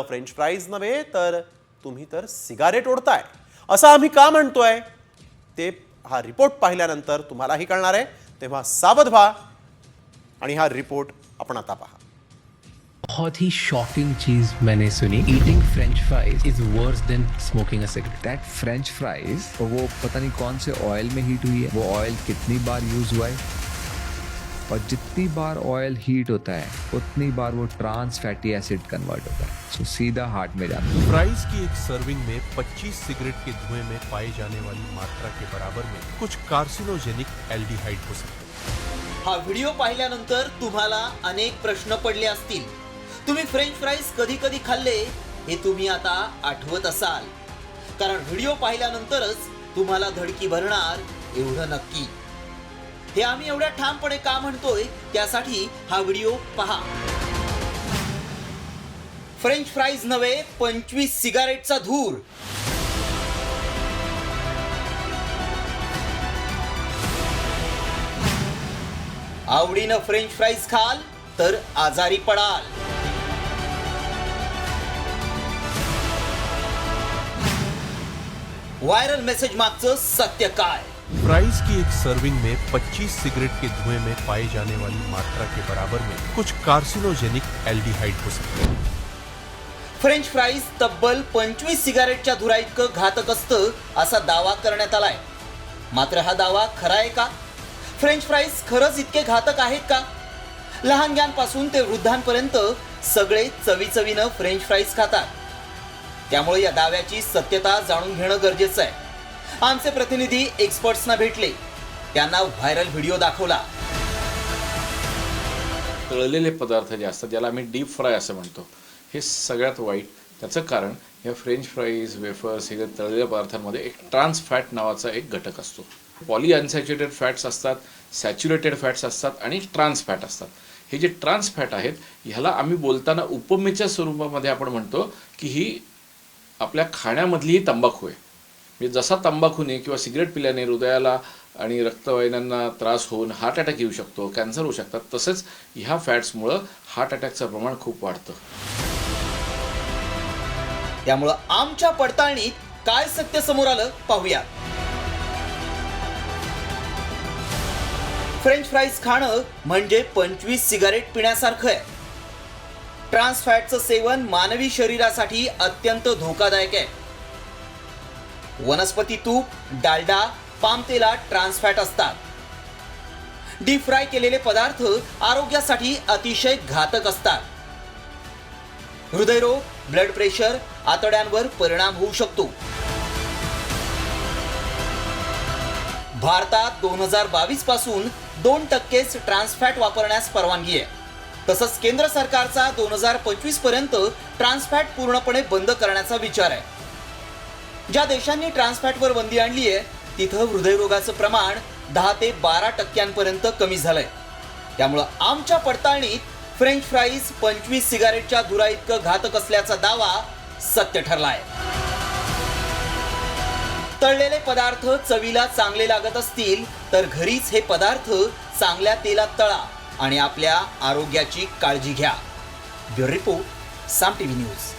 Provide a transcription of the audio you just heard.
French fries नव्हे तर तुम्ही तर सिगारेट ओढताय असं आम्ही का म्हणतोय ते हा रिपोर्ट पाहिल्यानंतर तुम्हालाही कळणार आहे। तेव्हा सावध व्हा आणि हा रिपोर्ट आपण आता पहा। बहुत ही शॉकिंग चीज मैंने सुनी, eating French fries is worse than smoking a cigarette. That French fries वो पता नहीं कौन से ऑयल में हीट हुई है, वो ऑयल कितनी बार यूज हुआ है, और जितनी बार ऑयल हीट होता है उतनी बार वो ट्रांस फैटी एसिड कन्वर्ट होता है, सो सीधा हार्ट में जाता है। फ्राइज की एक सर्विंग में 25 सिगरेट के धुएं में पाई जाने वाली मात्रा के बराबर में कुछ कार्सिनोजेनिक एल्डिहाइड हो सकते हैं। हा व्हिडिओ पाहिल्यानंतर तुम्हाला अनेक प्रश्न पडले असतील। तुम्ही फ्रेंच फ्राईज कधी कधी खाल्ले हे तुम्ही आता आठवत असाल, कारण व्हिडिओ पाहिल्यानंतरच तुम्हाला धडकी भरणार एवढं नक्की। हे आम्ही एवढ्या ठामपणे का म्हणतोय त्यासाठी हा व्हिडिओ पहा। फ्रेंच फ्राईज नव्हे 25 सिगारेटचा धूर। आवडीनं फ्रेंच फ्राईज खाल तर आजारी पडाल। वायरल मेसेज मागचं सत्य काय? फ्राइज की एक सर्विंग में 25 सिगरेट के धुएं में पाई जाने वाली मात्रा के बराबर में कुछ कार्सिनोजेनिक एल्डिहाइड हो सकते हैं। फ्रेंच फ्राईज तब्बल 25 सिगारेटच्या धुराइतकं घातक असतं असा दावा करण्यात आलाय। मात्र हा दावा खरा आहे का? फ्रेंच फ्राईज खरंच इतके घातक आहेत का? लहानग्यांपासून ते वृद्धांपर्यंत सगळे चवीचवीनं फ्रेंच फ्राईज खातात। त्यामुळे या दाव्याची सत्यता जाणून घेणं गरजेचं आहे। आमचे प्रतिनिधी एक्सपर्ट्सना भेटले, त्यांना व्हायरल व्हिडिओ दाखवला। तळलेले पदार्थ जे असतात ज्याला आम्ही डीप फ्राय असं म्हणतो, हे सगळ्यात वाईट। त्याचं कारण या फ्रेंच फ्राईज, वेफर्स हे तळलेल्या पदार्थांमध्ये एक ट्रान्स फॅट नावाचा एक घटक असतो। पॉली अनसॅच्युरेटेड फॅट्स असतात, सॅच्युरेटेड फॅट्स असतात आणि ट्रान्स फॅट असतात। हे जे ट्रान्स फॅट आहेत ह्याला आम्ही बोलताना उपमेच्या स्वरूपामध्ये आपण म्हणतो की ही आपल्या खाण्यामधली तंबाखू आहे। म्हणजे जसा तंबाखूने किंवा सिगरेट पिल्याने हृदयाला आणि रक्तवाहिन्यांना त्रास होऊन हार्ट अटॅक येऊ शकतो, कॅन्सर होऊ शकतात, तसंच ह्या फॅट्समुळं हार्ट अटॅकचं प्रमाण खूप वाढतं। त्यामुळं आमच्या पडताळणीत काय सत्य समोर आलं पाहूया। फ्रेंच फ्राईज खाणं म्हणजे 25 सिगारेट पिण्यासारखं आहे। ट्रान्स फॅटचं सेवन मानवी शरीरासाठी अत्यंत धोकादायक आहे। वनस्पती तूप, डालडा, पाम तेलात ट्रान्स फॅट असतात। डीप फ्राय केलेले पदार्थ आरोग्यासाठी अतिशय घातक असतात। हृदयरोग, ब्लड प्रेशर, आतड्यांवर परिणाम होऊ शकतो। भारतात 2022 पासून 2% ट्रान्स फॅट वापरण्यास परवानगी आहे। तसंच केंद्र सरकारचा 2025 पर्यंत ट्रान्स फॅट पूर्णपणे बंद करण्याचा विचार आहे। ज्या देशांनी ट्रान्स फॅटवर बंदी आणली आहे तिथं हृदयरोगाचं प्रमाण 10 ते 12% कमी झालंय। त्यामुळं आमच्या पडताळणीत फ्रेंच फ्राईज 25 सिगारेटच्या धुराइतकं घातक असल्याचा दावा सत्य ठरलाय। तळलेले पदार्थ चवीला चांगले लागत असतील तर घरीच हे पदार्थ चांगल्या तेलात तळा आणि आपल्या आरोग्याची काळजी घ्या। ब्युरो रिपोर्ट, साम टीव्ही न्यूज।